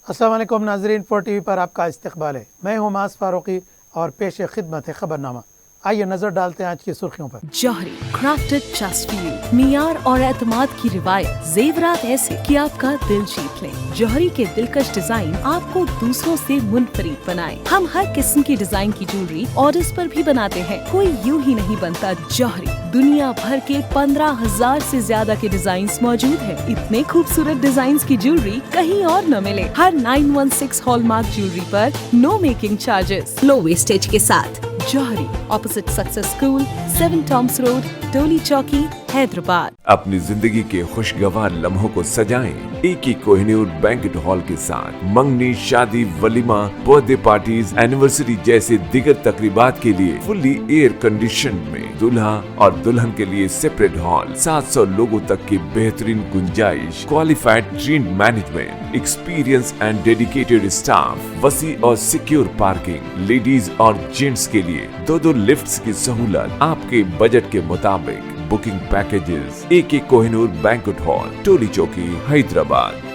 السلام علیکم ناظرین، 4 TV پر آپ کا استقبال ہے۔ میں ہوں معاذ فاروقی اور پیش خدمت ہے خبرنامہ۔ آئیے نظر ڈالتے ہیں آج کی سرخیوں پر۔ جوہری crafted just for you، معیار اور اعتماد کی روایت، زیورات ایسے کہ آپ کا دل جیت لیں۔ جوہری کے دلکش ڈیزائن آپ کو دوسروں سے منفرد بنائے۔ ہم ہر قسم کی ڈیزائن کی جویلری آرڈرز پر بھی بناتے ہیں، کوئی یوں ہی نہیں بنتا۔ جوہری دنیا بھر کے 15,000 سے زیادہ کے ڈیزائنز موجود ہیں۔ اتنے خوبصورت ڈیزائنز کی جویلری کہیں اور نہ ملے۔ ہر 916 ہال مارک جویلری پر نو میکنگ چارجز، لو ویسٹیج کے ساتھ۔ جوہری opposite success school, 7 Thomas road, Toli Chowki, Hyderabad. اپنی زندگی کے خوشگوار لمحوں کو سجائیں ایک ہی کوہ نور بینکٹ ہال کے ساتھ۔ منگنی، شادی، ولیمہ، برتھ ڈے پارٹیز، اینیورسری جیسے دیگر تقریبات کے لیے فلی ایئر کنڈیشن میں دلہا اور دلہن کے لیے سیپریٹ ہال، 700 لوگوں تک کی بہترین گنجائش، qualified trained management, experience and dedicated staff, وسیع اور سیکیور پارکنگ، لیڈیز اور جینٹس کے لیے 2 لفٹس کی سہولت آپ کے بجٹ کے مطابق۔ بکنگ پیکیجز ایک کوہ نور بینکٹ ہال، ٹولی چوکی، حیدرآباد۔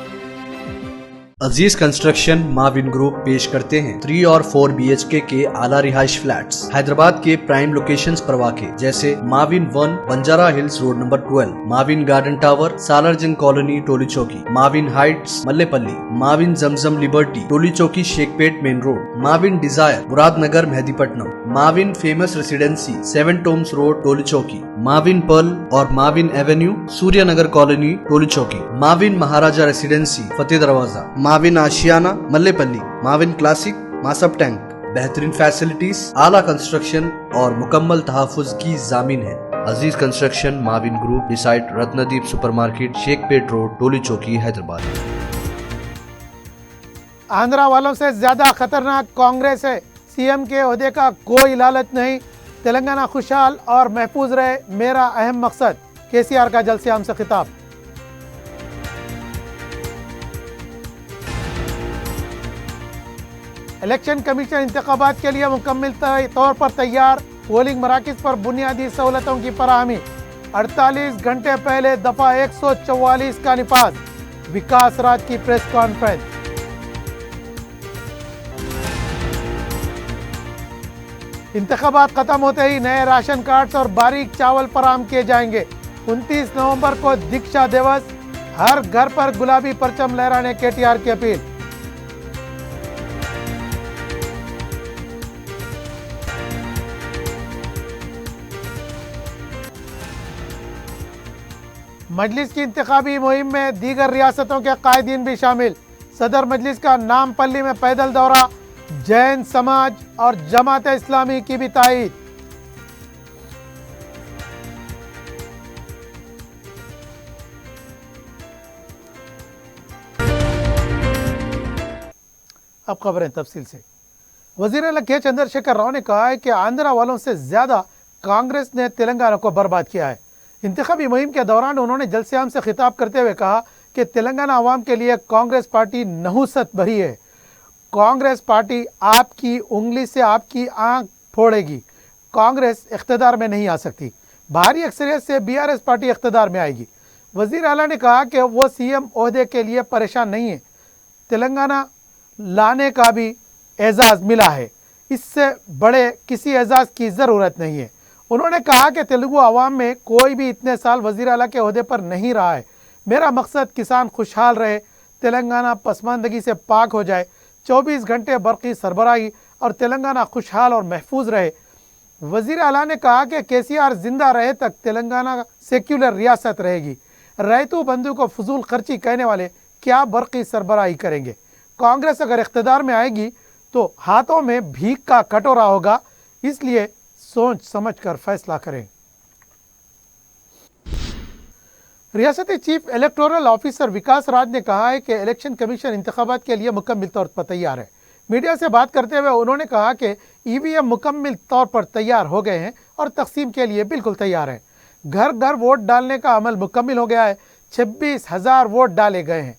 عزیز کنسٹرکشن معاون گروپ پیش کرتے ہیں 3 اور 4 BHK کے اعلیٰ رہائش فلیٹس حیدرآباد کے پرائم لوکیشنز پر واقع، جیسے معاون 1 بنجارہ ہلز روڈ نمبر 12، معاون گارڈن ٹاور سالار جنگ کالونی ٹولی چوکی، معاون ہائٹس ملے پلی، معاون زمزم لبرٹی ٹولی چوکی شیخ پیٹ مین روڈ، معاون ڈیزائر مراد نگر مہدی پٹنم، معاون فیمس ریسیڈنسی 7 ٹومس روڈ ٹولی چوکی، معاون پرل اور معاون ایونیو سوریہ نگر کالونی ٹولی چوکی، معاون مہاراجہ ریسیڈنسی فتح دروازہ، معاون آشیانہ ملے پلی، معاون کلاسک ماسب ٹینک۔ بہترین فیسلٹیز، اعلیٰ کنسٹرکشن اور مکمل تحفظ کی ضامن ہے۔ عزیز کنسٹرکشن معاون گروپ، ڈیسائٹ رتندیپ سپر مارکیٹ، شیخ پیٹ روڈ، ٹولی چوکی، حیدرآباد۔ آندھرا والوں سے زیادہ خطرناک کانگریس ہے۔ CM کے عہدے کا کوئی لالچ نہیں، تلنگانہ خوشحال اور محفوظ رہے میرا اہم مقصد۔ KCR کا جلسے عام سے خطاب۔ الیکشن کمیشن انتخابات کے لیے مکمل طور پر تیار، پولنگ مراکز پر بنیادی سہولتوں کی فراہمی۔ 48 گھنٹے پہلے دفعہ 144 کا نفاذ۔ وکاس راج کی پریس کانفرنس۔ انتخابات ختم ہوتے ہی نئے راشن کارڈز اور باریک چاول فراہم کیے جائیں گے۔ 29 نومبر کو دیکشا دیوس، ہر گھر پر گلابی پرچم لہرانے KTR کی اپیل۔ مجلس کی انتخابی مہم میں دیگر ریاستوں کے قائدین بھی شامل۔ صدر مجلس کا نام پلی میں پیدل دورہ، جین سماج اور جماعت اسلامی کی بھی تائید۔ اب خبریں تفصیل سے۔ وزیر اعلیٰ کے چندر شیکھر راؤ نے کہا ہے کہ آندھرا والوں سے زیادہ کانگریس نے تلنگانہ کو برباد کیا ہے۔ انتخابی مہم کے دوران انہوں نے جلسے عام سے خطاب کرتے ہوئے کہا کہ تلنگانہ عوام کے لیے کانگریس پارٹی نحوست بھری ہے۔ کانگریس پارٹی آپ کی انگلی سے آپ کی آنکھ پھوڑے گی۔ کانگریس اقتدار میں نہیں آ سکتی، بھاری اکثریت سے BRS پارٹی اقتدار میں آئے گی۔ وزیر اعلیٰ نے کہا کہ وہ CM عہدے کے لیے پریشان نہیں ہیں، تلنگانہ لانے کا بھی اعزاز ملا ہے، اس سے بڑے کسی اعزاز کی ضرورت نہیں ہے۔ انہوں نے کہا کہ تلگو عوام میں کوئی بھی اتنے سال وزیر اعلیٰ کے عہدے پر نہیں رہا ہے۔ میرا مقصد کسان خوشحال رہے، تلنگانہ پسماندگی سے پاک ہو جائے، 24 گھنٹے برقی سربراہی اور تلنگانہ خوشحال اور محفوظ رہے۔ وزیر اعلیٰ نے کہا کہ KCR زندہ رہے تک تلنگانہ سیکولر ریاست رہے گی۔ ریتو بندو کو فضول خرچی کہنے والے کیا برقی سربراہی کریں گے؟ کانگریس اگر اقتدار میں آئے گی تو ہاتھوں میں بھیک کا کٹورا ہوگا، اس لیے سوچ سمجھ کر فیصلہ کریں۔ ریاستی چیف الیکٹورل آفیسر وکاس راج نے کہا ہے کہ الیکشن کمیشن انتخابات کے لیے مکمل طور پر تیار ہے۔ میڈیا سے بات کرتے ہوئے انہوں نے کہا کہ EVM مکمل طور پر تیار ہو گئے ہیں اور تقسیم کے لیے بالکل تیار ہیں۔ گھر گھر ووٹ ڈالنے کا عمل مکمل ہو گیا ہے۔ 26,000 ووٹ ڈالے گئے ہیں۔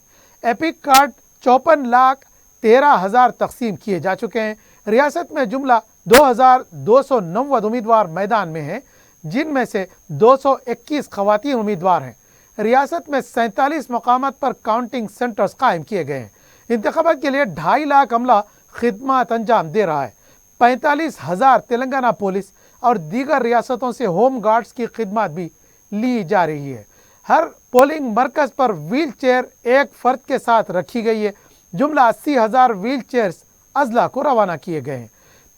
ایپک کارڈ 54,13,000 تقسیم کیے جا چکے ہیں۔ ریاست میں جملہ 2,290 امیدوار میدان میں ہیں، جن میں سے 221 خواتین امیدوار ہیں۔ ریاست میں 47 مقامات پر کاؤنٹنگ سینٹرز قائم کیے گئے ہیں۔ इंतखाबात के लिए 2.5 लाख अमला खिदमत अंजाम दे रहा है। 45,000 तेलंगाना पुलिस और दीगर रियासतों से होम गार्ड्स की खिदमत भी ली जा रही है। हर पोलिंग मरकज पर व्हील चेयर एक फर्द के साथ रखी गई है। जुमला 80,000 व्हील चेयर्स अजला को रवाना किए गए हैं।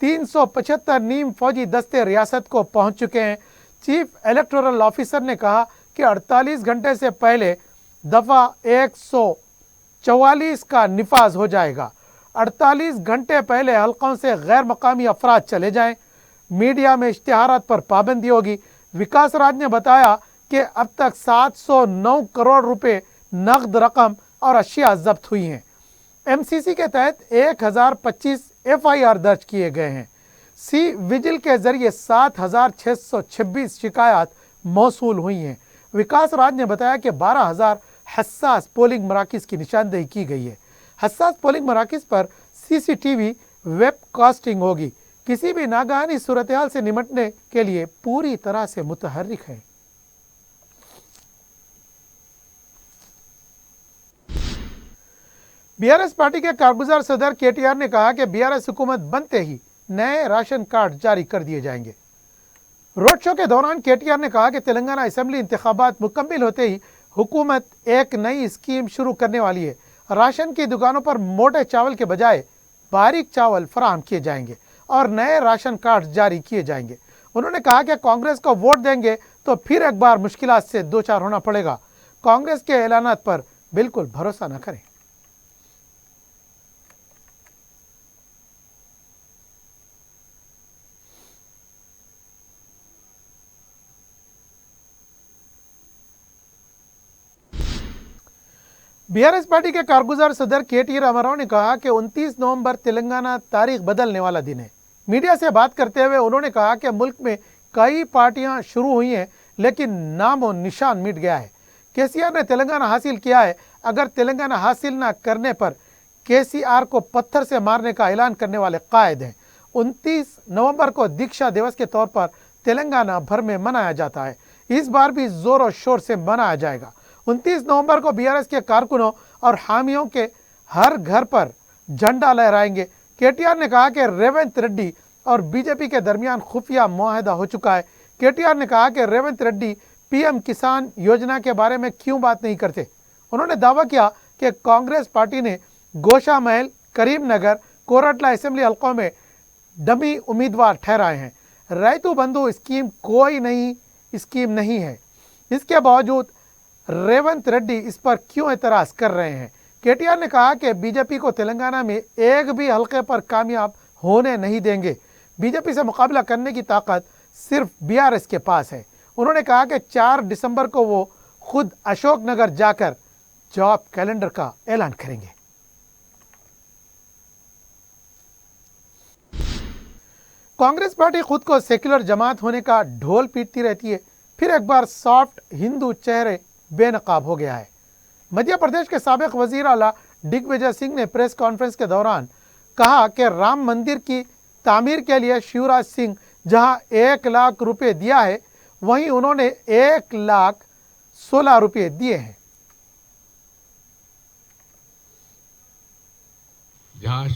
375 नीम फौजी दस्ते रियासत को पहुंच चुके हैं। चीफ इलेक्टोरल ऑफिसर ने कहा कि 48 घंटे से पहले दफा 144 का निफाज हो जाएगा। 48 घंटे पहले हल्कों से गैर मकामी अफराद चले जाएं। मीडिया में इश्तिहारात पर पाबंदी होगी। विकास राज ने बताया कि अब तक 709 करोड़ रुपए नकद रकम और अशिया जब्त हुई हैं। एमसीसी के तहत 1025 एफआईआर दर्ज किए गए हैं। सी विजिल के जरिए 7,626 शिकायत मौसूल हुई हैं। विकास राज ने बताया कि 12,000 हसास पोलिंग मराकिज की निशानदेही की गई है। हसास पोलिंग मराकिज पर सीसीटीवी वेब कास्टिंग होगी। किसी भी नागहानी सूरत हाल से निपटने के लिए पूरी तरह से मुतहर्रिक है। बीआरएस पार्टी के कारगुजार सदर केटीआर ने कहा कि बीआरएस हुकूमत बनते ही नए राशन कार्ड जारी कर दिए जाएंगे। रोड शो के दौरान केटीआर ने कहा कि तेलंगाना असेंबली इंतखाबात मुकम्मिल होते ही हुकूमत एक नई स्कीम शुरू करने वाली है। राशन की दुकानों पर मोटे चावल के बजाय बारीक चावल फराहम किए जाएंगे और नए राशन कार्ड जारी किए जाएंगे। उन्होंने कहा कि कांग्रेस को वोट देंगे तो फिर एक बार मुश्किलात से दो चार होना पड़ेगा। कांग्रेस के ऐलानात पर बिल्कुल भरोसा न करें। बीआरएस पार्टी के कारगुजार सदर केटी रामाराव ने कहा कि 29 नवंबर तेलंगाना तारीख बदलने वाला दिन है। मीडिया से बात करते हुए उन्होंने कहा कि मुल्क में कई पार्टियां शुरू हुई हैं लेकिन नाम और निशान मिट गया है। केसीआर ने तेलंगाना हासिल किया है। अगर तेलंगाना हासिल न करने पर केसीआर को पत्थर से मारने का ऐलान करने वाले कायद हैं। 29 नवंबर को दीक्षा दिवस के तौर पर तेलंगाना भर में मनाया जाता है। इस बार भी जोर और शोर से मनाया जाएगा। 29 नवंबर को बीआरएस के कारकुनों और हामियों के हर घर पर झंडा लहराएंगे। केटीआर ने कहा कि रेवंत रेड्डी और बीजेपी के दरमियान खुफिया मुआहदा हो चुका है। केटीआर ने कहा कि रेवंत रेड्डी पीएम किसान योजना के बारे में क्यों बात नहीं करते। उन्होंने दावा किया कि कांग्रेस पार्टी ने गोशा महल, करीमनगर, कोरटला असेंबली हल्कों में डमी उम्मीदवार ठहराए हैं। रैतु बंधु स्कीम कोई नई स्कीम नहीं है। इसके बावजूद रेवंत रेड्डी इस पर क्यों एतराज कर रहे हैं। केटीआर ने कहा कि बीजेपी को तेलंगाना में एक भी हल्के पर कामयाब होने नहीं देंगे। बीजेपी से मुकाबला करने की ताकत सिर्फ बीआरएस के पास है। उन्होंने कहा कि 4 दिसंबर को वो खुद अशोकनगर जाकर जॉब कैलेंडर का ऐलान करेंगे। कांग्रेस पार्टी खुद को सेक्युलर जमात होने का ढोल पीटती रहती है। फिर एक बार सॉफ्ट हिंदू चेहरे बेनकाब हो गया है। मध्य प्रदेश के साबिक वजीर आला दिग्विजय सिंह ने प्रेस कॉन्फ्रेंस के दौरान कहा कि राम मंदिर की तामीर के लिए शिवराज सिंह जहां 1 लाख रुपए दिया है वहीं उन्होंने 1,16,000 रुपए दिए हैं। जहां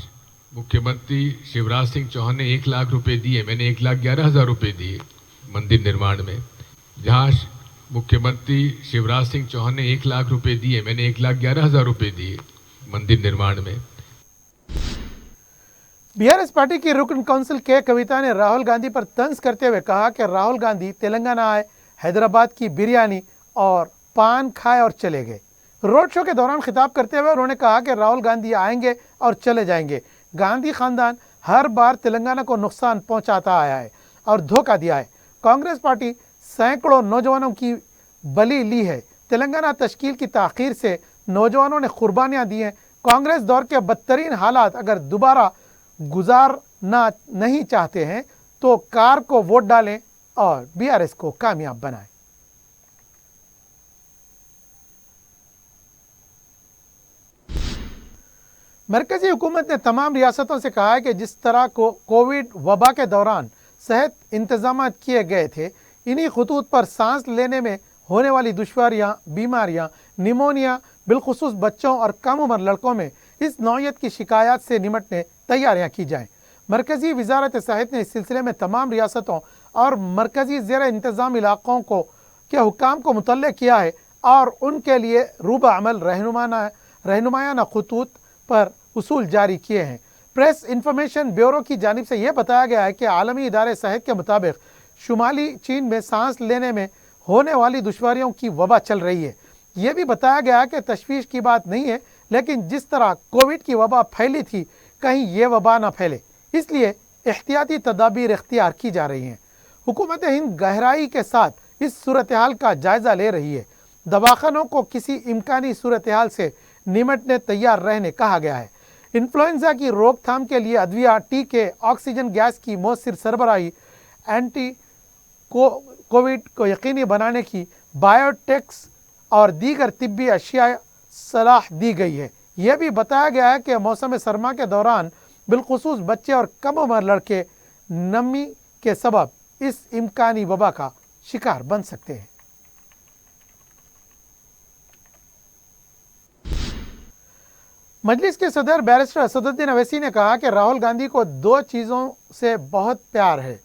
मुख्यमंत्री शिवराज सिंह चौहान ने 1 लाख रुपए दिए, मैंने 1,11,000 रुपए दिए मंदिर निर्माण में। जहां मुख्यमंत्री शिवराज सिंह चौहान ने 1 लाख रुपए दिए, मैंने 1,11,000 रुपए दिए मंदिर निर्माण में। बीआरएस पार्टी की रुकन काउंसिल के कविता ने राहुल गांधी पर तंज करते हुए कहा कि राहुल गांधी तेलंगाना आए, हैदराबाद की बिरयानी और पान खाए और चले गए। रोड शो के दौरान खिताब करते हुए उन्होंने कहा कि राहुल गांधी आएंगे और चले जाएंगे। गांधी खानदान हर बार तेलंगाना को नुकसान पहुंचाता आया है और धोखा दिया है। कांग्रेस पार्टी सैकड़ों नौजवानों की बलि ली है। तेलंगाना तश्कील की ताखीर से नौजवानों ने कुर्बानियां दी हैं। कांग्रेस दौर के बदतरीन हालात अगर दोबारा गुजारना नहीं चाहते हैं तो कार को वोट डालें और बीआरएस को कामयाब बनाएं। मरकजी हुकूमत ने तमाम रियासतों से कहा है कि जिस तरह को कोविड वबा के दौरान सेहत इंतजाम किए गए थे, इन्हीं खतूत पर सांस लेने में होने वाली दुश्वारियां, बीमारियां, निमोनिया, बिलखुसूस बच्चों और कम उम्र लड़कों में اس نوعیت کی شکایات سے نمٹنے تیاریاں کی جائیں۔ مرکزی وزارت صحت نے اس سلسلے میں تمام ریاستوں اور مرکزی زیر انتظام علاقوں کے حکام کو مطلع کیا ہے اور ان کے لیے روبہ عمل رہنمایانہ خطوط پر اصول جاری کیے ہیں۔ پریس انفارمیشن بیورو کی جانب سے یہ بتایا گیا ہے کہ عالمی ادارے صحت کے مطابق شمالی چین میں سانس لینے میں ہونے والی دشواریوں کی وبا چل رہی ہے۔ یہ بھی بتایا گیا کہ تشویش کی بات نہیں ہے، لیکن جس طرح کووڈ کی وبا پھیلی تھی کہیں یہ وبا نہ پھیلے، اس لیے احتیاطی تدابیر اختیار کی جا رہی ہیں۔ حکومت ہند گہرائی کے ساتھ اس صورتحال کا جائزہ لے رہی ہے۔ دواخانوں کو کسی امکانی صورتحال سے نمٹنے تیار رہنے کہا گیا ہے۔ انفلوئنزا کی روک تھام کے لیے ادویہ، ٹیکے، آکسیجن گیس کی مؤثر سربراہی، اینٹی کووڈ کو یقینی بنانے کی بایوٹیکس اور دیگر طبی اشیاء صلاح دی گئی ہے۔ یہ بھی بتایا گیا ہے کہ موسم سرما کے دوران بالخصوص بچے اور کم عمر لڑکے نمی کے سبب اس امکانی وبا کا شکار بن سکتے ہیں۔ مجلس کے صدر بیرسٹر اسد الدین اویسی نے کہا کہ راہل گاندھی کو دو چیزوں سے بہت پیار ہے،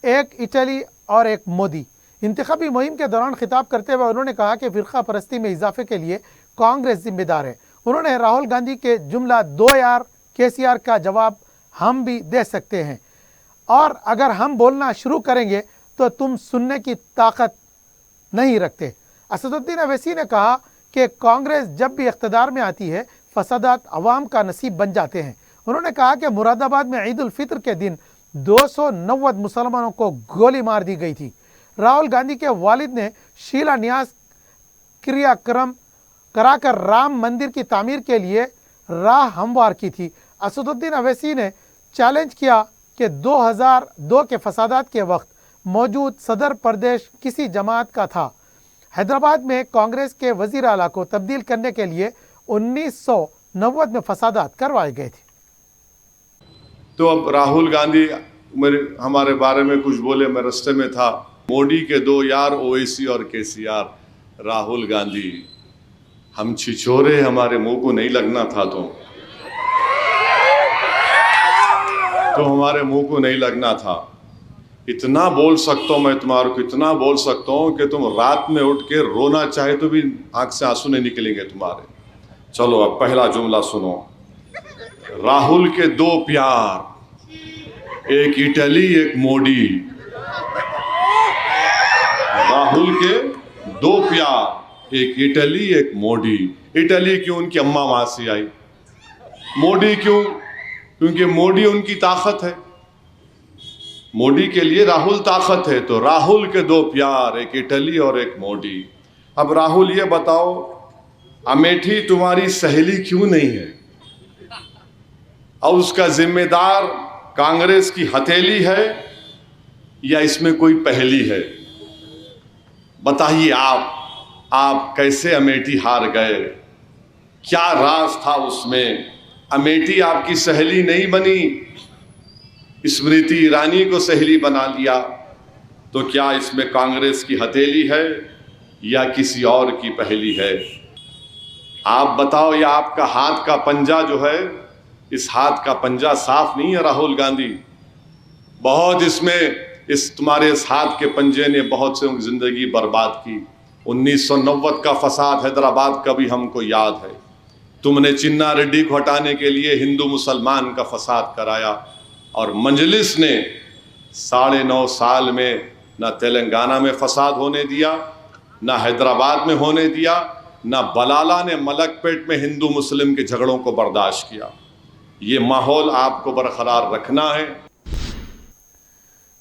ایک اٹلی اور ایک مودی۔ انتخابی مہم کے دوران خطاب کرتے ہوئے انہوں نے کہا کہ فرقہ پرستی میں اضافے کے لیے کانگریس ذمہ دار ہے۔ انہوں نے راہل گاندھی کے جملہ دو یار KCR کا جواب ہم بھی دے سکتے ہیں، اور اگر ہم بولنا شروع کریں گے تو تم سننے کی طاقت نہیں رکھتے۔ اسد الدین اویسی نے کہا کہ کانگریس جب بھی اقتدار میں آتی ہے فسادات عوام کا نصیب بن جاتے ہیں۔ انہوں نے کہا کہ مراد آباد میں عید الفطر کے دن 290 مسلمانوں کو گولی مار دی گئی تھی۔ راہل گاندھی کے والد نے شیلا نیاز کریا کرم کرا کر رام مندر کی تعمیر کے لیے راہ ہموار کی تھی۔ اسد الدین اویسی نے چیلنج کیا کہ 2002 کے فسادات کے وقت موجود صدر پردیش کسی جماعت کا تھا۔ حیدرآباد میں کانگریس کے وزیر اعلیٰ کو تبدیل کرنے کے لیے 1990 میں فسادات کروائے گئے تھے۔ تو اب راہل گاندھی ہمارے بارے میں کچھ بولے، میں رستے میں تھا، موڈی کے دو یار اویسی اور KCR، راہل گاندھی ہم چھچورے، ہمارے منہ کو نہیں لگنا تھا تو ہمارے منہ کو نہیں لگنا تھا۔ اتنا بول سکتا ہوں میں تمہارے کو، اتنا بول سکتا ہوں کہ تم رات میں اٹھ کے رونا چاہے تو بھی آنکھ سے آنسو نہیں نکلیں گے تمہارے۔ چلو اب پہلا جملہ سنو۔ راہل کے دو پیار، ایک اٹلی ایک موڈی۔ راہل کے دو پیار، ایک اٹلی ایک موڈی۔ اٹلی کیوں؟ ان کی اماں وہاں سے آئی۔ موڈی کیوں؟ کیونکہ موڈی ان کی طاقت ہے، موڈی کے لیے راہل طاقت ہے۔ تو راہل کے دو پیار، ایک اٹلی اور ایک موڈی۔ اب راہل یہ بتاؤ، امیٹھی تمہاری سہیلی کیوں نہیں ہے؟ اور اس کا ذمہ دار کانگریس کی ہتھیلی ہے یا اس میں کوئی پہلی ہے؟ بتائیے آپ کیسے امیٹھی ہار گئے؟ کیا راز تھا اس میں؟ امیٹھی آپ کی سہیلی نہیں بنی، اسمرتی ایرانی کو سہیلی بنا لیا، تو کیا اس میں کانگریس کی ہتھیلی ہے یا کسی اور کی پہلی ہے؟ آپ بتاؤ، یا آپ کا ہاتھ کا پنجہ جو ہے، اس ہاتھ کا پنجہ صاف نہیں ہے راہل گاندھی؟ بہت تمہارے اس ہاتھ کے پنجے نے بہت سے زندگی برباد کی۔ 1990 کا فساد حیدرآباد کا بھی ہم کو یاد ہے۔ تم نے چنا ریڈی کو ہٹانے کے لیے ہندو مسلمان کا فساد کرایا، اور مجلس نے 9.5 سال میں نہ تلنگانہ میں فساد ہونے دیا، نہ حیدرآباد میں ہونے دیا، نہ بلالہ نے ملک پیٹ میں ہندو مسلم کے جھگڑوں کو برداشت کیا۔ یہ ماحول آپ کو برقرار رکھنا ہے۔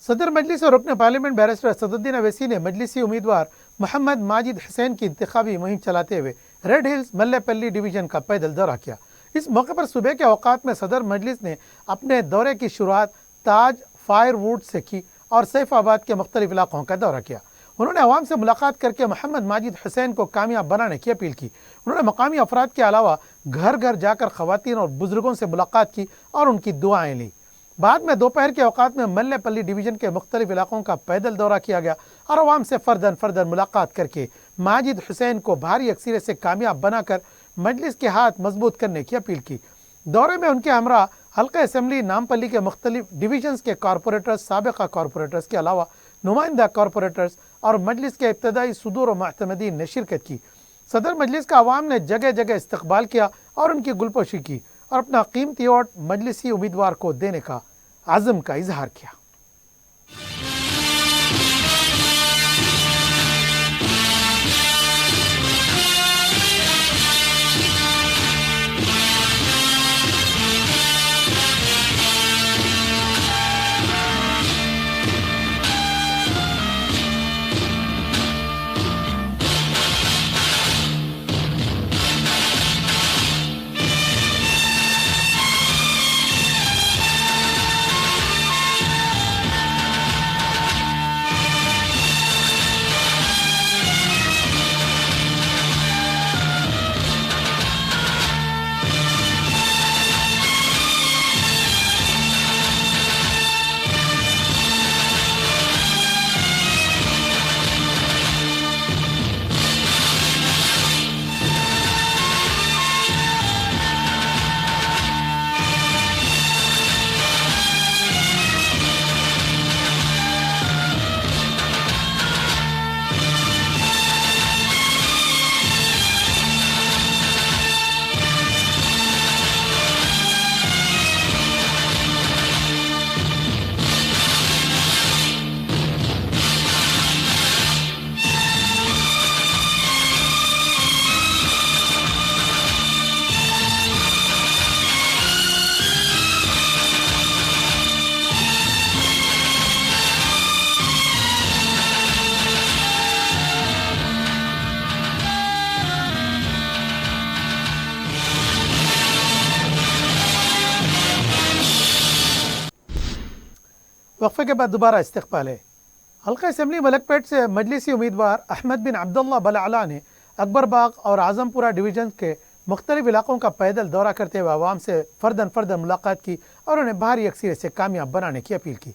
صدر مجلس اور رکن پارلیمنٹ بیرسٹر اسد الدین اویسی نے مجلسی امیدوار محمد ماجد حسین کی انتخابی مہم چلاتے ہوئے ریڈ ہلز ملے پلی ڈویژن کا پیدل دورہ کیا۔ اس موقع پر صبح کے اوقات میں صدر مجلس نے اپنے دورے کی شروعات تاج فائر ووڈ سے کی اور سیف آباد کے مختلف علاقوں کا دورہ کیا۔ انہوں نے عوام سے ملاقات کر کے محمد ماجد حسین کو کامیاب بنانے کی اپیل کی۔ انہوں نے مقامی افراد کے علاوہ گھر گھر جا کر خواتین اور بزرگوں سے ملاقات کی اور ان کی دعائیں لی۔ بعد میں دوپہر کے اوقات میں ملے پلی ڈویژن کے مختلف علاقوں کا پیدل دورہ کیا گیا اور عوام سے فردن ملاقات کر کے ماجد حسین کو بھاری اکثریت سے کامیاب بنا کر مجلس کے ہاتھ مضبوط کرنے کی اپیل کی۔ دورے میں ان کے ہمراہ حلقہ اسمبلی نامپلی کے مختلف ڈویژنز کے کارپوریٹرز، سابقہ کارپوریٹرز کے علاوہ نمائندہ کارپوریٹرز اور مجلس کے ابتدائی صدور و معتمدین نے شرکت کی۔ صدر مجلس کا عوام نے جگہ جگہ استقبال کیا اور ان کی گلپوشی کی اور اپنا قیمتی ووٹ مجلسی امیدوار کو دینے کا عزم کا اظہار کیا۔ وقفے کے بعد دوبارہ استقبال ہے۔ حلقہ اسمبلی ملک پیٹ سے مجلسی امیدوار احمد بن عبداللہ بلعلا نے اکبر باغ اور اعظم پورہ ڈویژن کے مختلف علاقوں کا پیدل دورہ کرتے ہوئے عوام سے فرداً ملاقات کی اور انہیں بھاری اکثریت سے کامیاب بنانے کی اپیل کی۔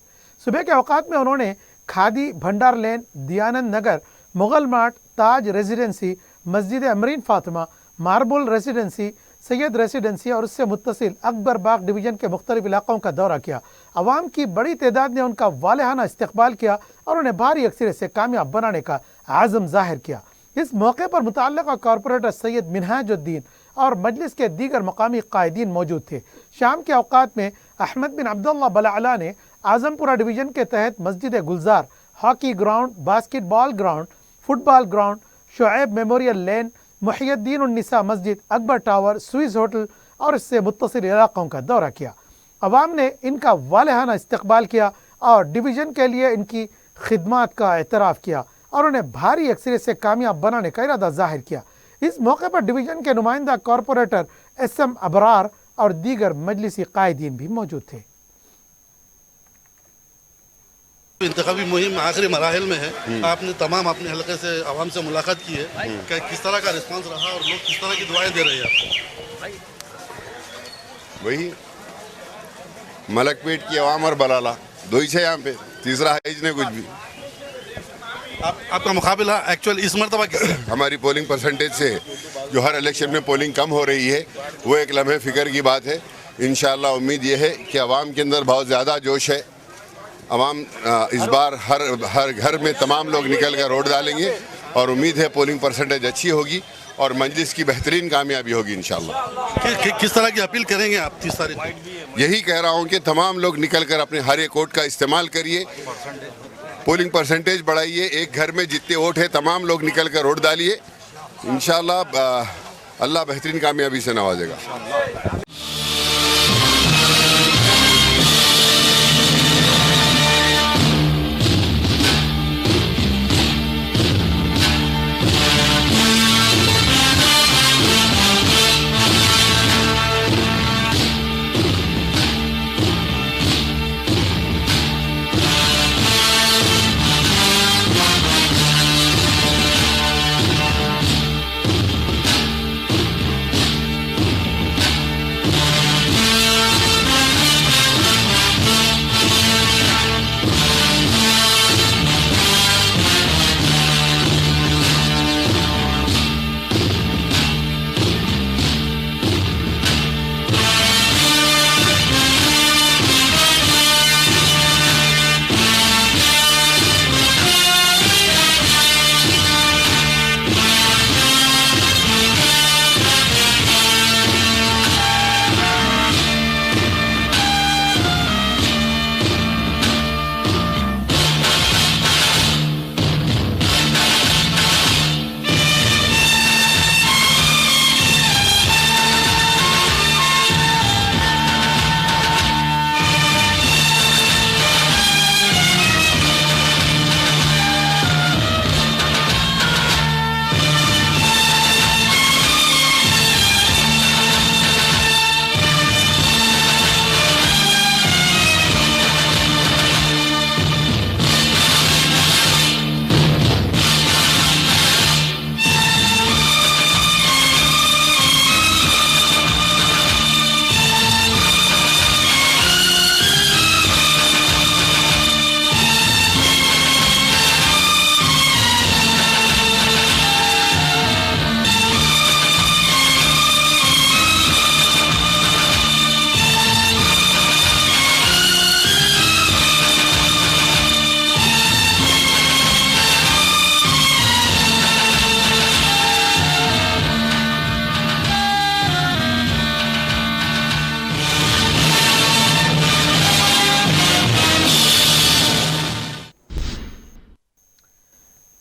صبح کے اوقات میں انہوں نے کھادی بھنڈار لین، دیانند نگر، مغل مارٹ، تاج ریزیڈنسی، مسجد امرین فاطمہ، ماربل ریزیڈنسی، سید ریزیڈنسی اور اس سے متصل اکبر باغ ڈویژن کے مختلف علاقوں کا دورہ کیا۔ عوام کی بڑی تعداد نے ان کا والہانہ استقبال کیا اور انہیں بھاری اکثریت سے کامیاب بنانے کا عزم ظاہر کیا۔ اس موقع پر متعلقہ کارپوریٹر سید منہاج الدین اور مجلس کے دیگر مقامی قائدین موجود تھے۔ شام کے اوقات میں احمد بن عبداللہ بلعلا نے اعظم پورہ ڈویژن کے تحت مسجد گلزار، ہاکی گراؤنڈ، باسکٹ بال گراؤنڈ، فٹ بال گراؤنڈ، شعیب میموریل لین، محی الدین النساء مسجد، اکبر ٹاور، سوئز ہوٹل اور اس سے متصل علاقوں کا دورہ کیا۔ عوام نے ان کا والہانہ استقبال کیا اور ڈویژن کے لیے ان کی خدمات کا اعتراف کیا اور انہیں بھاری اکثریت سے کامیاب بنانے کا ارادہ ظاہر کیا۔ اس موقع پر ڈویژن کے نمائندہ کارپوریٹر ایس ایم ابرار اور دیگر مجلسی قائدین بھی موجود تھے۔ انتخابی مہم آخری مراحل میں ہے، آپ نے تمام اپنے حلقے سے عوام سے ملاقات کی ہے کہ کس طرح کا رسپانس رہا اور لوگ کس طرح کی دعائیں دے رہے ہیں آپ کو؟ وہی ملک پیٹ کی عوام اور بلالہ دو ہی ہے یہاں پہ، تیسرا ہے اس نے کچھ بھی۔ آپ کا مقابلہ ایکچوئل اس مرتبہ کس سے؟ ہماری پولنگ پرسنٹیج سے جو ہر الیکشن میں پولنگ کم ہو رہی ہے وہ ایک لمحے فکر کی بات ہے۔ انشاءاللہ امید یہ ہے کہ عوام کے اندر بہت زیادہ جوش ہے۔ عوام اس بار ہر گھر میں تمام لوگ نکل کر ووٹ ڈالیں گے اور امید ہے پولنگ پرسنٹیج اچھی ہوگی اور مجلس کی بہترین کامیابی ہوگی انشاءاللہ۔ کس طرح کی اپیل کریں گے آپ 30 تاریخ؟ یہی کہہ رہا ہوں کہ تمام لوگ نکل کر اپنے ہر ایک ووٹ کا استعمال کریے، پولنگ پرسنٹیج بڑھائیے، ایک گھر میں جتنے ووٹ ہیں تمام لوگ نکل کر ووٹ ڈالیے، انشاءاللہ اللہ بہترین کامیابی سے نوازے گا۔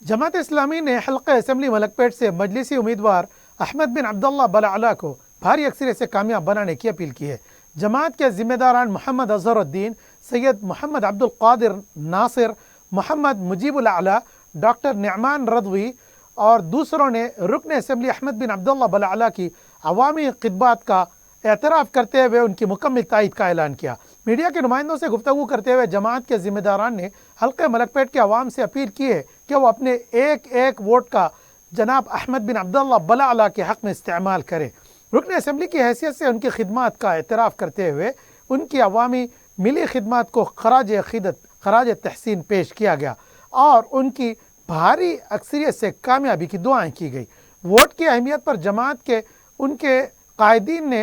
जमात इस्लामी ने हल्का असम्बली मलकपेट से मजलिसी उम्मीदवार अहमद बिन अब्दुल्ला बलाअला को भारी अक्सरियत से कामयाब बनाने की अपील की है। जमात के जिम्मेदारान मोहम्मद अजहरुद्दीन, सैयद मोहम्मद अब्दुल कादिर नासिर, मोहम्मद मुजीबुल आला, डॉक्टर निअमान रदवी और दूसरों ने रुकन असम्बली अहमद बिन अब्दुल्ला बलाअला की अवामी खिदमत का एतराफ़ करते हुए उनकी मुकम्मल तायद का ऐलान किया। मीडिया के नुमाइंदों से गुफ्तगू करते हुए जमात के जिम्मेदारान ने हल्के मलकपेट के अवाम से अपील की है कि वो अपने एक एक वोट का जनाब अहमद बिन अब्दुल्ला बलाअला के हक़ में इस्तेमाल करें। रुकन असम्बली की हैसियत से उनकी खिदमत का एतराफ़ करते हुए उनकी अवामी मिली खिदमत को खराज अक़ीदत खराज तहसीन पेश किया गया और उनकी भारी अक्सरियत से कामयाबी की दुआएँ की गई। वोट की अहमियत पर जमात के उनके कायदीन ने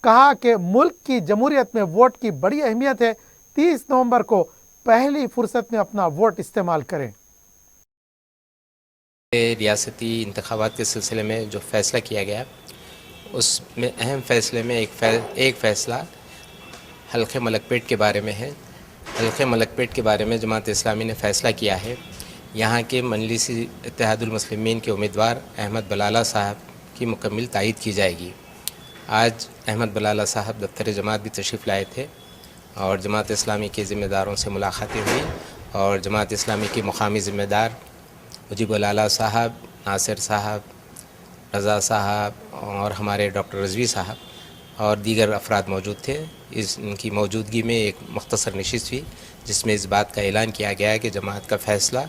कहा कि मुल्क की जमहूरियत में वोट की बड़ी अहमियत है। 30 नवंबर को पहली फुर्सत में अपना वोट इस्तेमाल करें। रियासती इंतखाबात के सिलसिले में जो फ़ैसला किया गया उसमें अहम फ़ैसले में एक फ़ैसला हल्के मलकपेट के बारे में है। हल्के मलकपेट के बारे में जमात इस्लामी ने फ़ैसला किया है यहाँ के मजलिसी इत्तेहादुल मुस्लिमीन के उम्मीदवार अहमद बलाअला साहब की मुकम्मल तायद की जाएगी। आज अहमद बलाअला साहब दफ्तर जमात भी तशरीफ़ लाए थे और जमात इस्लामी के ज़िम्मेदारों से मुलाकातें हुई और जमात इस्लामी के मुकामी ज़िम्मेदार मुजीबुल आला साहब, नासिर साहब, रज़ा साहब और हमारे डॉक्टर रज़वी साहब और दीगर अफराद मौजूद थे। इनकी मौजूदगी में एक मुख्तसर नशिस्त हुई जिसमें इस बात का ऐलान किया गया कि जमात का फ़ैसला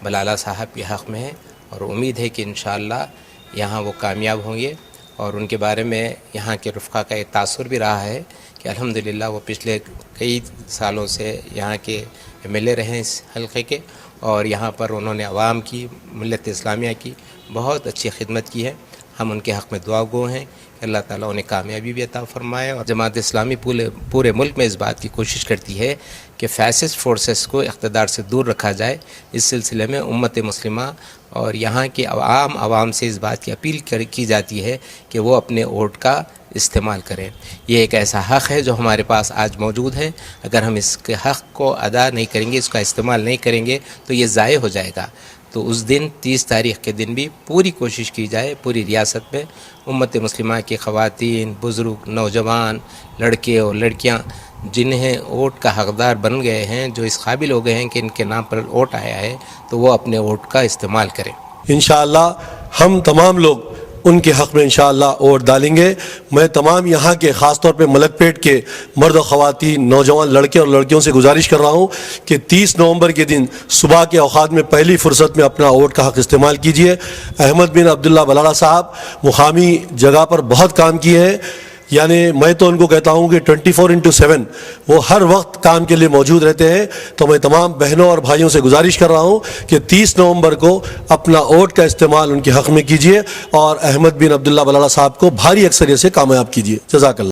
बलाअला साहब के हक़ में है और उम्मीद है कि इंशाअल्लाह यहाँ वो कामयाब होंगे। और उनके बारे में यहाँ के रुफ़क़ा का एक तासुर भी रहा है कि अल्हम्दुलिल्लाह वो पिछले कई सालों से यहाँ के MLA रहे इस हल्के के और यहाँ पर उन्होंने अवाम की, मिल्लत इस्लामिया की बहुत अच्छी खिदमत की है। हम उनके हक़ में दुआ गो हैं कि अल्लाह ताला उन्हें कामयाबी भी अता फ़रमाए। और जमात इस्लामी पूरे मुल्क में इस बात की कोशिश करती है कि फ़ैसिस्ट फोर्सेस को इक़्तिदार से दूर रखा जाए। इस सिलसिले में उम्मत मुस्लिमा और यहाँ के आवाम से इस बात की अपील की जाती है कि वो अपने वोट का इस्तेमाल करें। ये एक ऐसा हक़ है जो हमारे पास आज मौजूद है। अगर हम इसके हक़ को अदा नहीं करेंगे, इसका इस्तेमाल नहीं करेंगे तो ये ज़ाय हो जाएगा। तो उस दिन 30 तारीख़ के दिन भी पूरी कोशिश की जाए पूरी रियासत में उम्मत मुस्लिमा की ख़वातीन, बुज़ुर्ग, नौजवान, लड़के और लड़कियाँ जिन्हें वोट का हक़दार बन गए हैं, जो इस काबिल हो गए हैं कि इनके नाम पर वोट आया है, तो वो अपने वोट का इस्तेमाल करें। इंशाअल्लाह हम तमाम लोग उनके हक़ में इंशाअल्लाह वोट डालेंगे। मैं तमाम यहाँ के ख़ास तौर पे मलकपेट के मर्द और ख़वातीन, नौजवान लड़के और लड़कियों से गुजारिश कर रहा हूँ कि 30 नवंबर के दिन सुबह के औक़ात में पहली फ़ुर्सत में अपना वोट का हक़ इस्तेमाल कीजिए। अहमद बिन अब्दुल्ला बलाअला साहब मुकामी जगह पर बहुत काम किए हैं, यानी मैं तो उनको कहता हूँ कि 24/7 वो हर वक्त काम के लिए मौजूद रहते हैं। तो मैं तमाम बहनों और भाइयों से गुजारिश कर रहा हूँ कि 30 नवंबर को अपना वोट का इस्तेमाल उनके हक़ में कीजिए और अहमद बिन अब्दुल्ला बलाअला साहब को भारी अक्सरियत से कामयाब कीजिए। जज़ाकल्लाह।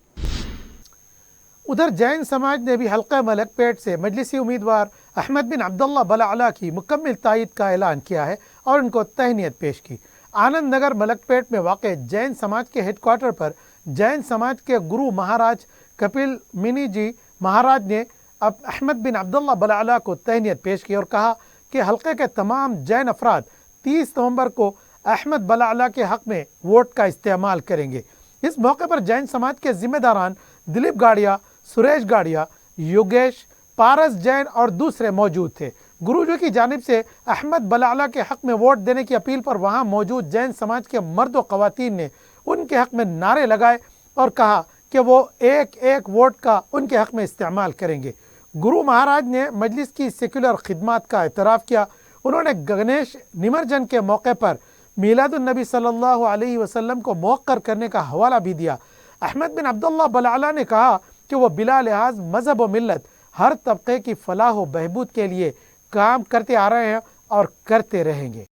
उधर जैन समाज ने भी हल्का मलकपेट से मजलिसी उम्मीदवार अहमद बिन अब्दुल्ला बलाअला की मुकम्मल तायद का ऐलान किया है और उनको तहनीत पेश की। आनंद नगर मलकपेट में वाक़ जैन समाज के हेडक्वार्टर पर जैन समाज के गुरु महाराज कपिल मिनी जी महाराज ने अब अहमद बिन अब्दुल्ला बलाअला को तहनीत पेश की और कहा कि हल्के के तमाम जैन अफराद 30 नवंबर को अहमद बलाअला के हक़ में वोट का इस्तेमाल करेंगे। इस मौके पर जैन समाज के जिम्मेदारान दिलीप गाड़िया, सुरेश गाड़िया, योगेश, पारस जैन और दूसरे मौजूद थे। गुरुजी की जानिब से अहमद बलाअला के हक़ में वोट देने की अपील पर वहाँ मौजूद जैन समाज के मर्द व ख़वातीन ने उनके हक़ में नारे लगाए और कहा कि वो एक एक वोट का उनके हक़ में इस्तेमाल करेंगे। गुरु महाराज ने मजलिस की सेकुलर खिदमत का एतराफ़ किया। उन्होंने गणेश निमज्जन के मौके पर मीलादुन्नबी सल्लल्लाहु अलैहि वसल्लम को मौक़र करने का हवाला भी दिया। अहमद बिन अब्दुल्ला बलाअला ने कहा कि वो बिला लिहाज मज़हब व मिल्लत हर तबके की फलाह व बहबूद के लिए काम करते आ रहे हैं और करते रहेंगे।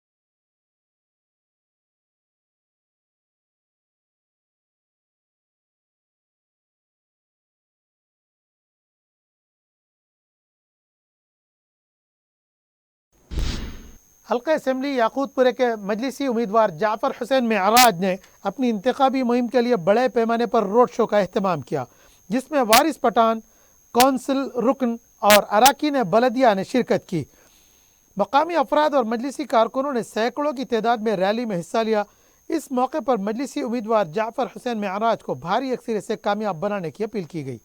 हल्का असम्बली याकूतपुरे के मजलिसी उम्मीदवार जाफ़र हुसैन मेराज ने अपनी इंतखाबी मुहिम के लिए बड़े पैमाने पर रोड शो का अहतमाम किया, जिसमें वारिस पठान, कौंसिल रुकन और अरकान बलदिया ने शिरकत की। مقامی افراد اور مجلسی کارکنوں نے سینکڑوں کی تعداد میں ریلی میں حصہ لیا۔ اس موقع پر مجلسی امیدوار جعفر حسین معراج کو بھاری اکثریت سے کامیاب بنانے کی اپیل کی گئی۔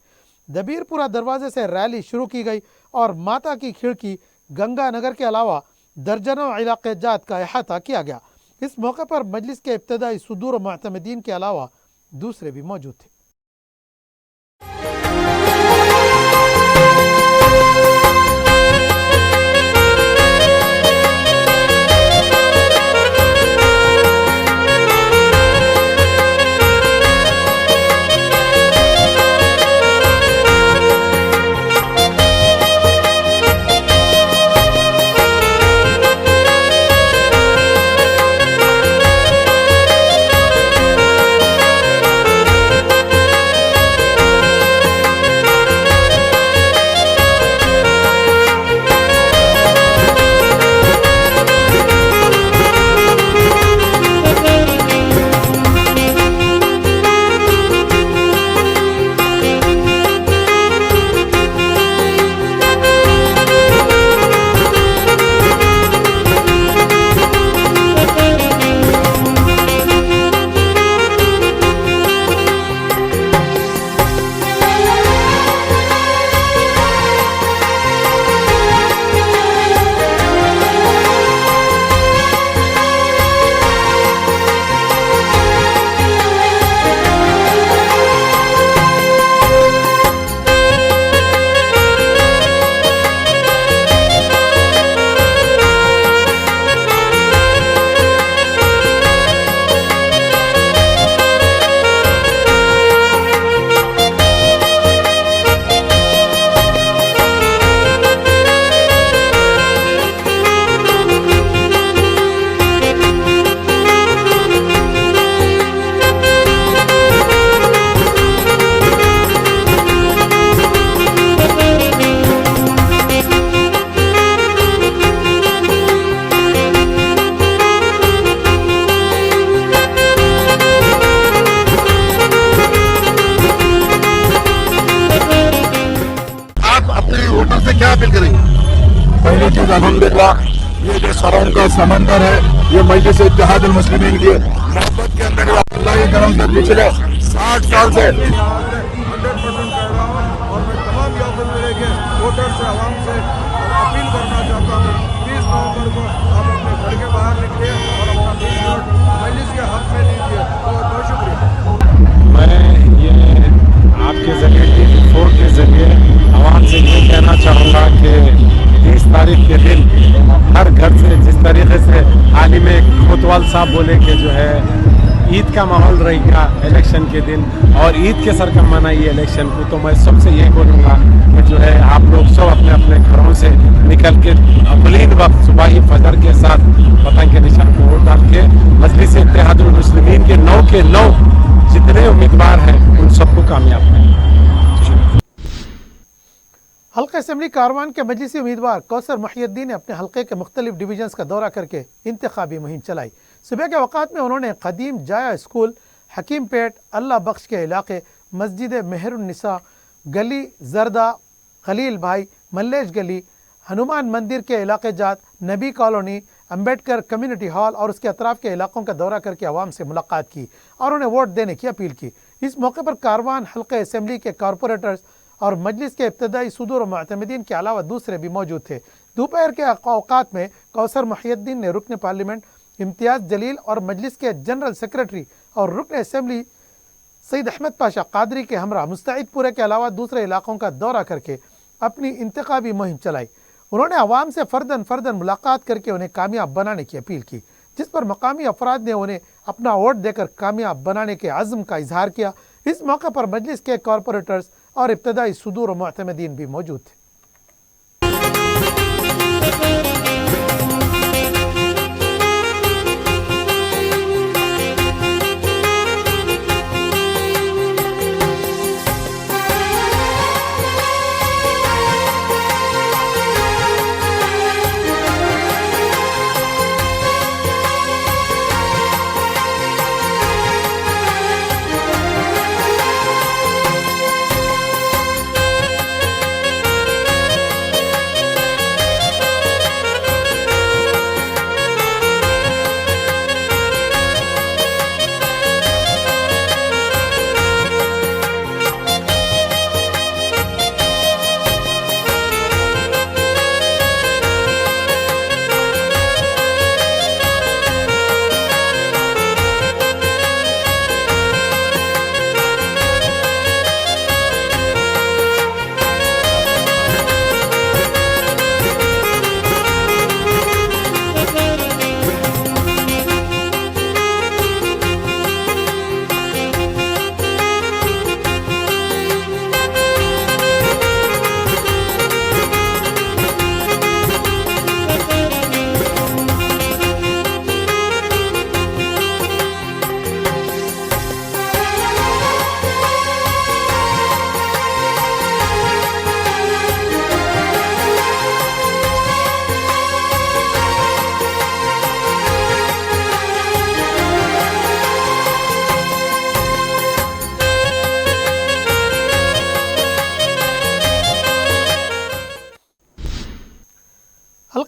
دبیر پورہ دروازے سے ریلی شروع کی گئی اور ماتا کی کھڑکی، گنگا نگر کے علاوہ درجنوں علاقے جات کا احاطہ کیا گیا۔ اس موقع پر مجلس کے ابتدائی صدور و معتمدین کے علاوہ دوسرے بھی موجود تھے۔ پہلی چیز الحمدللہ یہ جو سرون کا سمندر ہے یہ مجلس اتحاد المسلمین کی محبت کے اندر اللہ کے کرم سے پچھلے 60 سال سے 100% کہہ رہا ہوں اور میں تمام یوم ضلع کے ووٹر سے عوام سے اپیل کرنا چاہتا ہوں 30 نومبر کو آپ اپنے گھر کے باہر نکلے اور اپنا 20 ووٹ مجلس کے حق میں لیجیے۔ بہت بہت شکریہ۔ میں یہ آپ کے ذریعے TV4 کے ذریعے عوام سے یہ کہنا چاہوں گا کہ 30 تاریخ کے دن ہر گھر سے جس طریقے سے عالم کوتوال صاحب بولے کہ جو ہے عید کا ماحول رہے گا الیکشن کے دن اور عید کے سر کا منائیے الیکشن کو، تو میں سب سے یہ بولوں گا کہ جو ہے آپ لوگ سب اپنے اپنے گھروں سے نکل کے اولین وقت صبح فجر کے ساتھ پتنگ کے نشان کو ووٹ ڈال کے مجلس اتحاد المسلمین کے 9 کے 9 جتنے امیدوار ہیں ان سب کو کامیاب کریں۔ حلقہ اسمبلی کاروان کے مجلسی امیدوار کوثر محی الدین نے اپنے حلقے کے مختلف ڈویژنز کا دورہ کر کے انتخابی مہم چلائی۔ صبح کے اوقات میں انہوں نے قدیم جایا اسکول، حکیم پیٹ، اللہ بخش کے علاقے، مسجد مہر النساء، گلی زردہ، خلیل بھائی، ملیش گلی، ہنومان مندر کے علاقے جات، نبی کالونی، امبیڈکر کمیونٹی ہال اور اس کے اطراف کے علاقوں کا دورہ کر کے عوام سے ملاقات کی اور انہیں ووٹ دینے کی اپیل کی۔ اس موقع پر کاروان حلقہ اسمبلی کے کارپوریٹرز اور مجلس کے ابتدائی صدور و معتمدین کے علاوہ دوسرے بھی موجود تھے۔ دوپہر کے اوقات میں کوثر محی الدین نے رکن پارلیمنٹ امتیاز جلیل اور مجلس کے جنرل سیکرٹری اور رکن اسمبلی سید احمد پاشا قادری کے ہمراہ مستعید پورے کے علاوہ دوسرے علاقوں کا دورہ کر کے اپنی انتخابی مہم چلائی۔ انہوں نے عوام سے فرداً ملاقات کر کے انہیں کامیاب بنانے کی اپیل کی، جس پر مقامی افراد نے انہیں اپنا ووٹ دے کر کامیاب بنانے کے عزم کا اظہار کیا۔ اس موقع پر مجلس کے کارپوریٹرز اور ابتدائی صدور و معتمدین بھی موجود تھے۔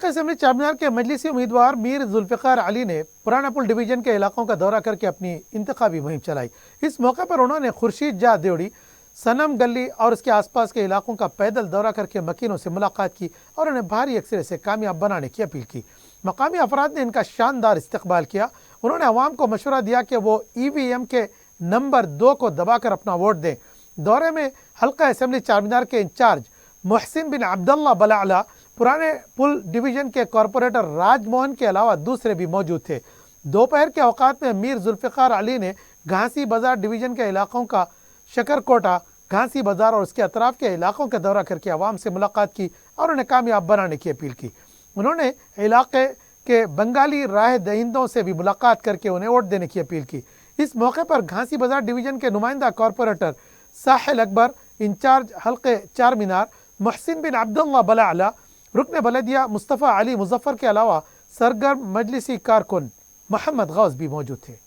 हल्का असेंबली चारमीनार के मजलिसी उम्मीदवार मीर जुल्फ़िकार अली ने पुराना पुल डिवीजन के इलाकों का दौरा करके अपनी इंतखाबी मुहिम चलाई। इस मौके पर उन्होंने खुर्शीद जा देवड़ी, सनम गली और उसके आसपास के इलाकों का पैदल दौरा करके मकीनों से मुलाकात की और उन्हें भारी अक्सरे से कामयाब बनाने की अपील की। मकामी अफराद ने इनका शानदार इस्तकबाल किया। उन्होंने अवाम को मशवरा दिया कि वो EVM के नंबर 2 को दबाकर अपना वोट दें। दौरे में हल्का असेंबली चारमीनार के इंचार्ज मोहसिन बिन अब्दुल्ला बलाला, पुराने पुल डिवीजन के कॉरपोरेटर राजमोहन के अलावा दूसरे भी मौजूद थे। दोपहर के औकात में मीर जुल्फ़िकार अली ने घासी बाजार डिवीजन के इलाकों का शकरकोटा, घासी बाजार और उसके अतराफ के इलाकों का दौरा करके आवाम से मुलाकात की और उन्हें कामयाब बनाने की अपील की। उन्होंने इलाके के बंगाली राह दहिंदों से भी मुलाकात करके उन्हें वोट देने की अपील की। इस मौके पर घासी बाजार डिवीजन के नुमाइंदा कॉरपोरेटर साहिल अकबर, इंचार्ज हल्के चारमीनार मोहसिन बिन अब्दुल्ला बलाला, रुकन बलदिया मुस्तफ़ा अली मुजफ्फर के अलावा सरगर्म मजलिसी कारकुन मोहम्मद गौस भी मौजूद थे।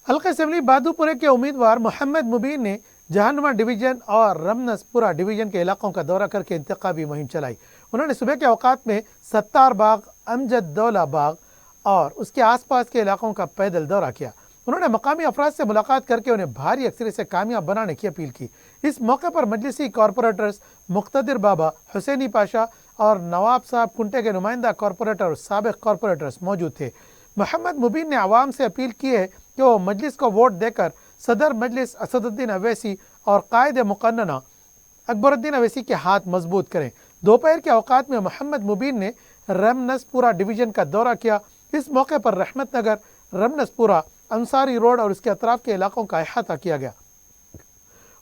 हल्का असेंबली बहादुरपुरे के उम्मीदवार मोहम्मद मुबीन ने जहानुमा डिवीजन और रमनसपुरा डिवीजन के इलाकों का दौरा करके इंतखाबी मुहिम चलाई। उन्होंने सुबह के औकात में सत्तार बाग, अमजद दौला बाग और उसके आसपास के इलाकों का पैदल दौरा किया। उन्होंने मकामी अफराद से मुलाकात करके उन्हें भारी अक्सरे से कामयाब बनाने की अपील की। इस मौके पर मजलिसी कॉरपोरेटर्स मुख्तदिर बाबा, हुसैनी पाशा और नवाब साहब कुंटे के नुमाइंदा कॉरपोरेटर और साबिक कॉरपोरेटर्स मौजूद थे। मोहम्मद मुबीन ने आवाम से अपील की है कि वो मजलिस को वोट देकर सदर मजलिस असदुद्दीन अवैसी और कायद मुकन्नना अकबरुद्दीन अवैसी के हाथ मजबूत करें। दोपहर के औकात में मोहम्मद मुबीन ने रमनसपुरा डिवीजन का दौरा किया। इस मौके पर रहमत नगर, रमनसपुरा, अंसारी रोड और उसके अतराफ के इलाकों का अहाता किया गया।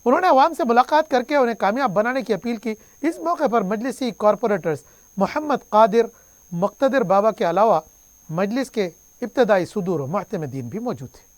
उन्होंने आवाम से मुलाकात करके उन्हें कामयाब बनाने की अपील की। इस मौके पर मजलिसी कॉरपोरेटर्स मोहम्मद कादिर, मुख्तदिर बाबा के अलावा मजलिस के इब्तदाई सुदूर व मुअतमदीन भी मौजूद थे।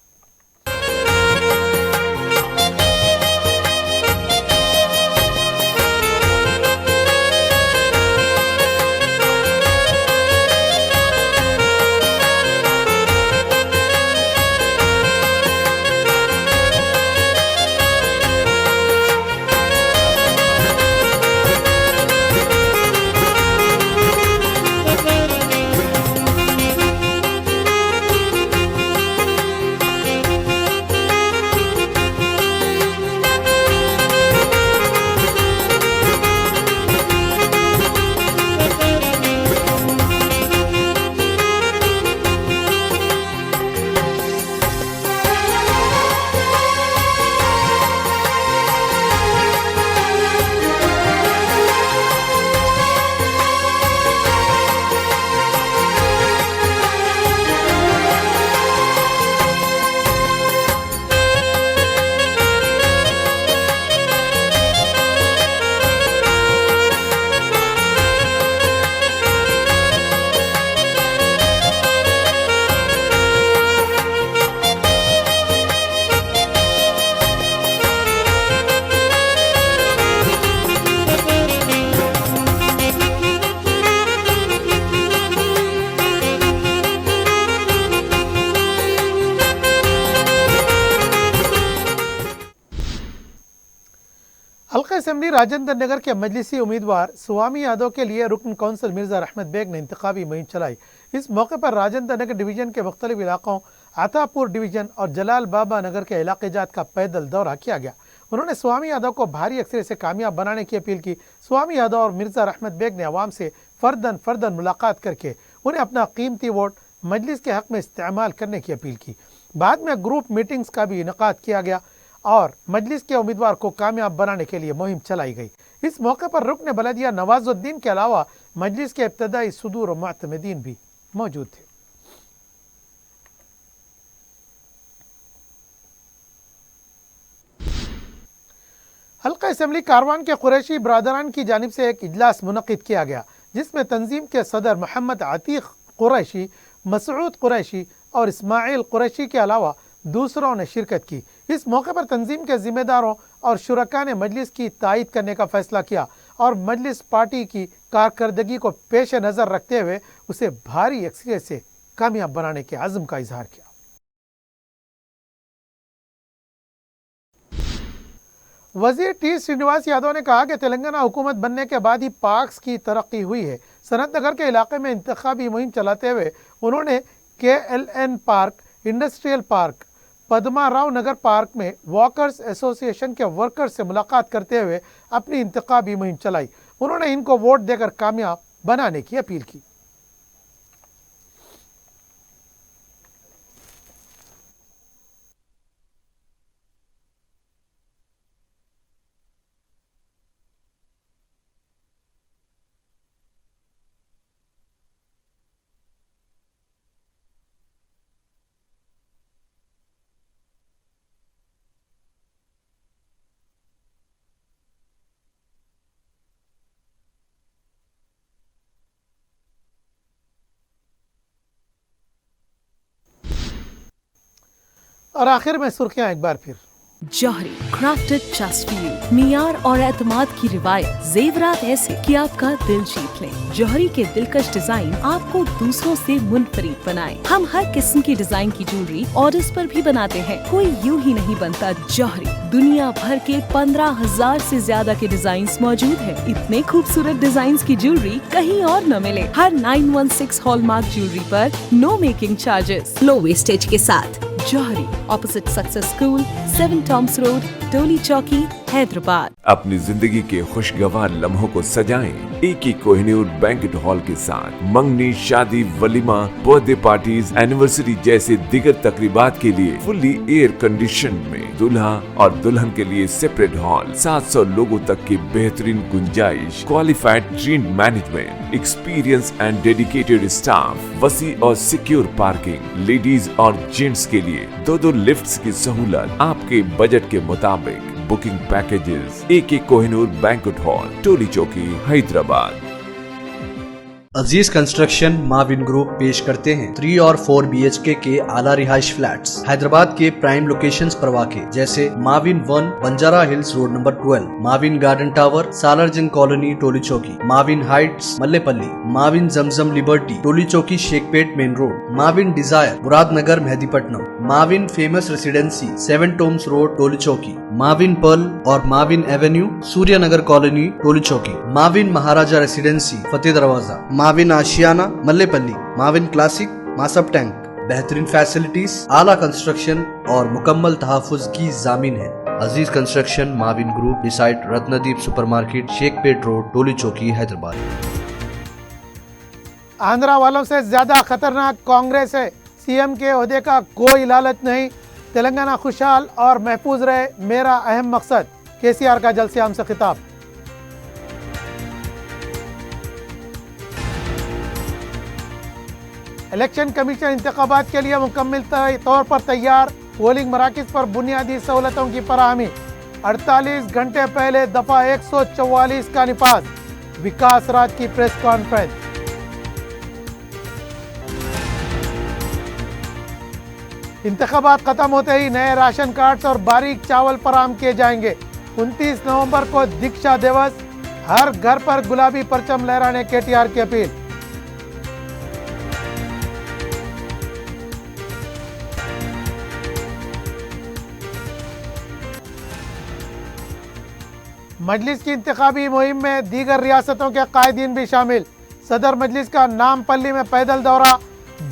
असम्बली राजेंद्र नगर के मजलिसी उम्मीदवार स्वामी यादव के लिए रुकन कौंसिल मिर्जा रहमत बेग ने इंतखाबी मुहिम चलाई। इस मौके पर राजेंद्र नगर डिवीजन के मुख्तलिफ इलाकों, आतापुर डिवीजन और जलाल बाबा नगर के इलाके जात का पैदल दौरा किया गया। उन्होंने स्वामी यादव को भारी अक्सरियत से कामयाब बनाने की अपील की। स्वामी यादव और मिर्जा रहमत बेग ने अवाम से फर्दन मुलाकात करके उन्हें अपना कीमती वोट मजलिस के हक में इस्तेमाल करने की अपील की। बाद में ग्रुप मीटिंग्स का भी इनेकाद किया गया और मजलिस के उम्मीदवार को कामयाब बनाने के लिए मुहिम चलाई गई। इस मौके पर रुकन बलदिया नवाजुद्दीन के अलावा मजलिस के इब्तदाई सुदूर और मुअतमदीन भी मौजूद थे। हल्का असम्बली कारवान के कुरैशी बरादरान की जानिब से एक इजलास मुनक़िद किया गया, जिसमें तंजीम के सदर मोहम्मद आतिक कुरैशी, मसूद कुरैशी और इस्माइल कुरैशी के अलावा दूसरों ने शिरकत की। इस मौके पर तंजीम के जिम्मेदारों और शुरका ने मजलिस की तायीद करने का फैसला किया और मजलिस पार्टी की कारकर्दगी को पेश नज़र रखते हुए उसे भारी अक्सरियत से कामयाब बनाने के अज़्म का इजहार किया। वजीर टी श्रीनिवास यादव ने कहा कि तेलंगाना हुकूमत बनने के बाद ही पार्क्स की तरक्की हुई है। सनत नगर के इलाके में इंतखाबी मुहिम चलाते हुए उन्होंने KLN park, industrial park, Padma Rao Nagar park में वॉकर्स एसोसिएशन के वर्कर्स से मुलाकात करते हुए अपनी इंतखाबी मुहिम चलाई। उन्होंने इनको वोट देकर कामयाब बनाने की अपील की। और आखिर में सुर्खियां एक बार फिर। जौहरी क्राफ्टेड जस्ट फॉर यू, मियार और एतमाद की रिवायत, जेवरात ऐसे कि आपका दिल जीत लें। जौहरी के दिलकश डिजाइन आपको दूसरों से मुनफरिद बनाए। हम हर किस्म की डिजाइन की ज्वेलरी ऑर्डर्स पर भी बनाते हैं, कोई यूं ही नहीं बनता। जौहरी दुनिया भर के 15,000 से ज्यादा के डिजाइन मौजूद है। इतने खूबसूरत डिजाइन की ज्वेलरी कहीं और न मिले। हर 916 हॉलमार्क ज्वेलरी पर no making charges, low wastage के साथ। Jauhari, opposite success school, 7 tombs road, Toli Chowki, Hyderabad. अपनी जिंदगी के खुशगवार लम्हों को सजाएं एक ही कोहिनूर बैंकेट हॉल के साथ। मंगनी, शादी, वलीमा, बर्थडे पार्टीज, एनिवर्सरी जैसे दिगर तकरीबात के लिए फुल्ली एयर कंडीशन में दूल्हा और दुल्हन के लिए सेपरेट हॉल, 700 लोगों तक की बेहतरीन गुंजाइश, qualified trained management, experience and dedicated staff, वसी और सिक्योर पार्किंग, लेडीज और जेंट्स के लिए 2 लिफ्ट्स की सहूलत आपके बजट के मुताबिक। Booking packages AK Kohinoor banquet hall, Toli Chowki, Hyderabad. Aziz construction Mavin group पेश करते हैं 3 और 4 BHK के आला रिहाइश फ्लैट्स हैदराबाद के प्राइम लोकेशंस पर वाक़े, जैसे Mavin 1 Banjara hills road number 12, Mavin garden tower Salarjung colony Toli Chowki, Mavin heights Mallepally, Mavin Zamzam liberty Toli Chowki Shaikpet main road, Mavin desire Murad Nagar Mehdipatnam, Mavin famous residency 7 tombs road Toli Chowki, Mavin Perl और माविन एवेन्यू सूर्य नगर कॉलोनी टोली चौकी, माविन महाराजा residency Fateh Darwaza, Mavin Ashiana Mallepally, Mavin classic Masab tank. बेहतरीन फैसिलिटीज, आला कंस्ट्रक्शन और मुकम्मल तहफ़्फ़ुज़ की ज़ामीन है। Aziz construction Mavin group, beside Ratnadeep supermarket, Shaikpet road, Toli Chowki, Hyderabad. Andhra वालों से ज्यादा खतरनाक कांग्रेस है। CM के ओहदे का कोई लालच नहीं। तेलंगाना खुशहाल और महफूज रहे, मेरा अहम मकसद। KCR का जलसे आम से खिताब। इलेक्शन कमीशन इंतखाबात के लिए मुकम्मल तौर पर तैयार। पोलिंग मराकज़ पर बुनियादी सहूलतों की फराहमी। 48 घंटे पहले दफा 144 का निफाज। विकास राज की प्रेस कॉन्फ्रेंस। इंतखाबात खत्म होते ही नए राशन कार्ड्स और बारीक चावल फराहम किए जाएंगे। 29 नवंबर को दीक्षा दिवस, हर घर पर गुलाबी परचम लहराने KTR की अपील। مجلس کی انتخابی مہم میں دیگر ریاستوں کے قائدین بھی شامل. صدر مجلس کا نامپلی میں پیدل دورہ.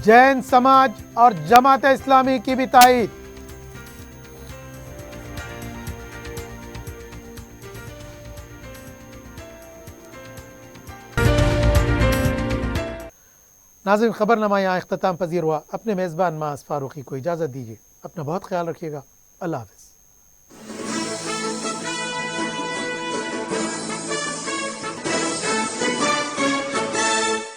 جین سماج اور جماعت اسلامی کی بھی تائید. ناظرین خبر نامہ یہاں اختتام پذیر ہوا. اپنے میزبان معاذ فاروقی کو اجازت دیجیے. اپنا بہت خیال رکھیے گا. اللہ حافظ.